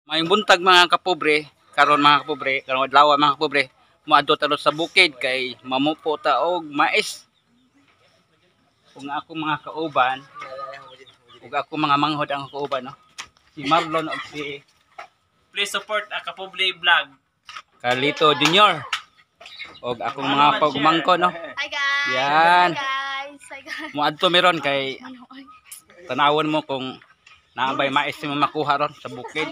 Mayong buntag mga kapobre, karon adlaw mga kapobre, moadto ta sa bukid kay mamupo ta og mais. Kung ako mga kauban, ug ako mga manghod ang kauban no. Si Marlon ug si Please support a Kapobre vlog. Carlito Junior. Og akong mga pagumangko no. Hi guys! Yan. Hi guys! Moadto meron kay tanawon mo kung naabay mais mo makuha ron sa bukid.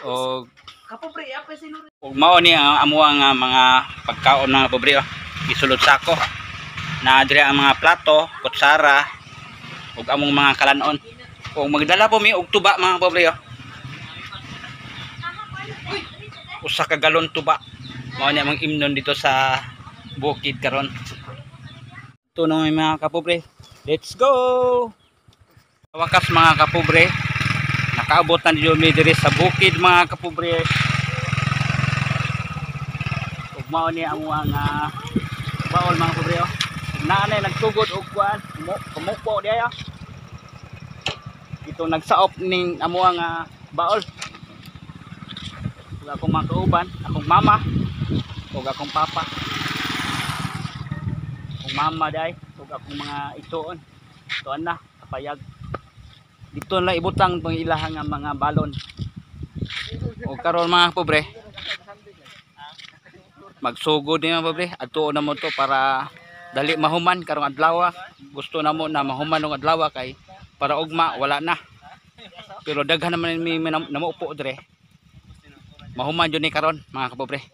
Og mao ni ang amuang mga pagkaon mga pobre oh. Gisulod sako. Na dire ang mga plato, kutsara ug among mga kalanon. Kung magdala po mi og tuba mga pobre oh. Usa ka galon tuba. Mao ni among imnon dito sa bukid karon. Tunong mga kapobre. Let's go. Wakas mga kapobre, nakaabot na mi diri sa bukid mga kapobre. Ug mao ni ang mga baol mga kapobre oh. Naanay nagsugod og kuan, kumupo diya. Ito nagsaop ning amo nga baol. Ug akong mga kauban, akong mama ug akong papa. Akong mama day ug akong mga ituon. Tuan na kapayag. Dito lang ibutang pang ilahang mga balon. O karon mga pobre, magsugod ni mga pobre, adto na mo to para dali mahuman karong adlaw. Gusto na mo na mahuman ng adlaw kay para ugma wala na. Pero daghan naman mi namupo dire. Mahuman jud ni karon mga kapobre.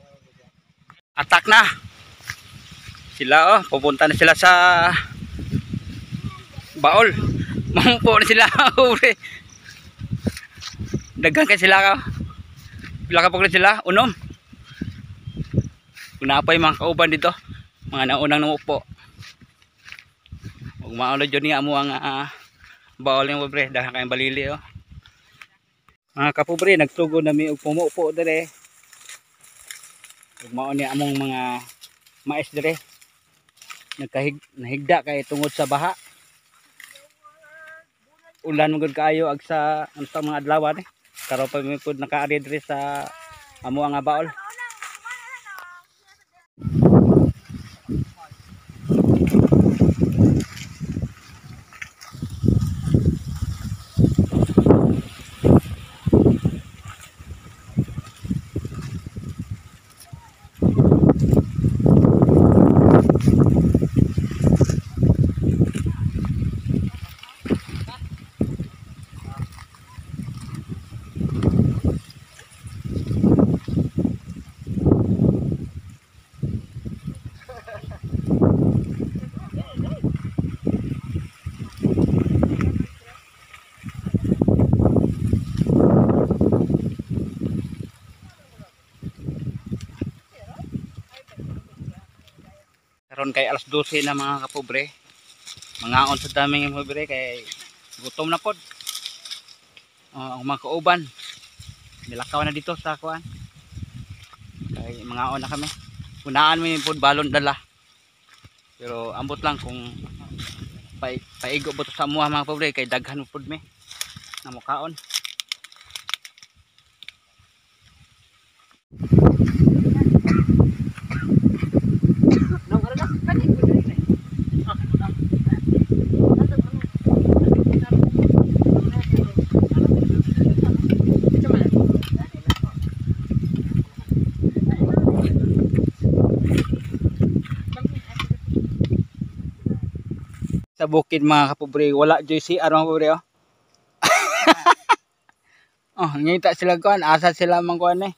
Atak na. Sila oh, pupunta na sila sa baol. Mampo na sila uri. Daghan kay sila ka. Pila ka pagod sila unom. Kung napay mga kauban dito, mga naunang namupo. Ug maolo jud ni amo ang baol ng pobre, daghan kay balili oh. Mga kapobre, nagtugo na mi og pumupo dire. Ug mao ni among mga mais dire. Nahigda kay tungod sa baha. Ulan magud kaayo ag sa mga adlaw ni. Karon pa mi pud nakaari diri sa amo nga baol. Karon kay alas 12 na mga kapobre. Mangaon sa daming pobre kay gutom na pod. Ang mga kauban nilakaw na dito sa kuan. Kay mangaon na kami. Unaan mi pod balon dala. Pero ambot lang kung paigo ba to sa amuha mga pobre kay daghan pod mi na mukaon. Sa bukid mga kapobre, wala joy CR mga kapobre oh. Oh, ngita sila kuan, asa sila man kuan eh.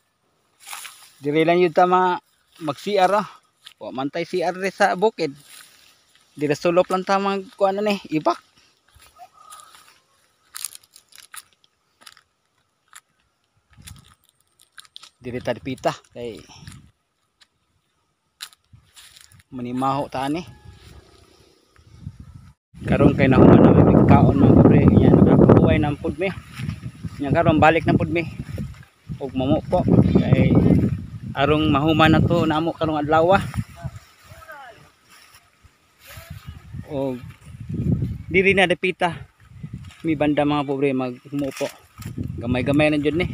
Diri lang yun ta mag CR oh. Wa man tay CR sa bukid. Diri sulop lang ta mag kuan ni, ibak. Diri ta dipita kay manimaho ta ani. Karon kay nahuman namin kaon mga kapobre, nya nakabuhay nang pud mi. Nya karon balik na pud mi. Og mamupo kay arong mahuman na to namo karong adlaw. Og diri na dapita mi banda mga pobre magmupo. Gamay-gamay na jud ni.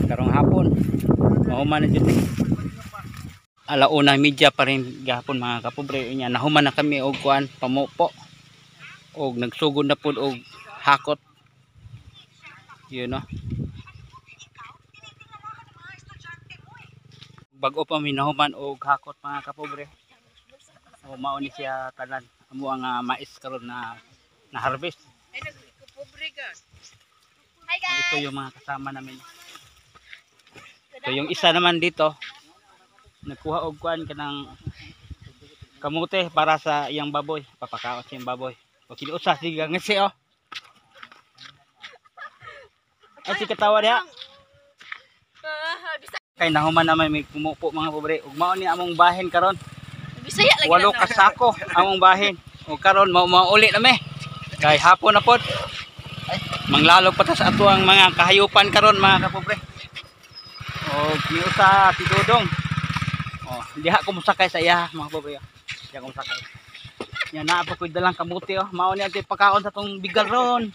Karong hapon. Mahuman na jud ni. Alauna media pa rin gahapon mga kapobre. Nya nahuman na kami og kuan pamupo. Og nagsugod na pud og hakot. Yun no. Bago pa minahuman og hakot mga kapobre. O mao ni siya tanan. Amo ang mais karon na harvest. Ay, nagpobre ka. Ito yung mga kasama namin. So yung isa naman dito nagkuha og kuan kanang kamote para sa iyang baboy, papakaon sa iyang baboy. O kinuusa sige ngisi oh. Ay si katawa diha. Kay nahuman naman may kumupo mga pobre. Ug mao ni among bahin karon. Bisaya lagi 8 ka sako among bahin. Ug karon mauli na me. Kay hapon na pod. Manglalog pa ta sa ato ang mga kahayupan karon mga kapobre. O kinuusa si Dodong. Oh, diha ko musakay sa iya mga pobre. Diha ko musakay. Nya naa pa koy dalang kamuti oh. Mao ni adto pagkaon sa tong bigal ron.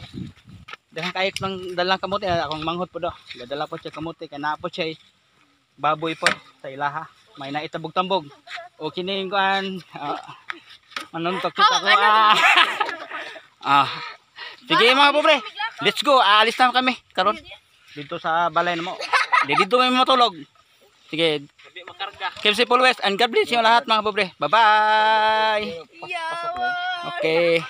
Dalang kayat ng dalang kamuti akong manghot po do. Gadala po siya kamuti kay naa po siya baboy po sa ilaha. May naitabog-tambog. O kining kuan manuntok kita ko sige mga pobre. Let's go. Aalis na kami karon. Dito sa balay na mo. Dito may matulog. Sige. Keep safe always and God bless you lahat mga pobre. Bye-bye. Okay.